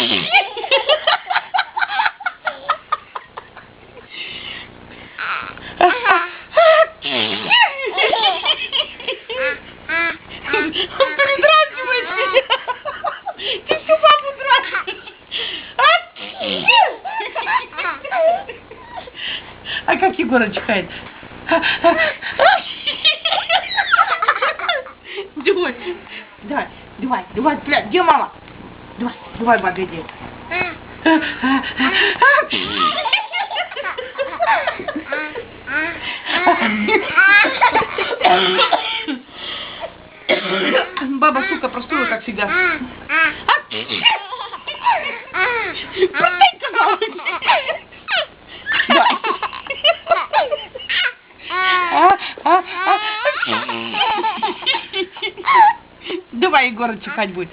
Он передразнивает меня. Ты всю бабу дразнишь. А как Егора чихает? Давай, блядь, где мама? Давай, бабе, иди. Баба, сука, простыла, как всегда. Простынь, сказала. Давай, Егора чихать будет.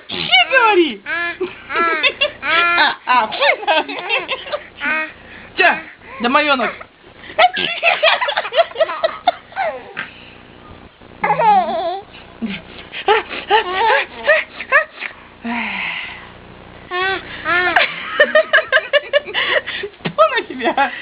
Че говори? Че, домовенок? Что на тебя?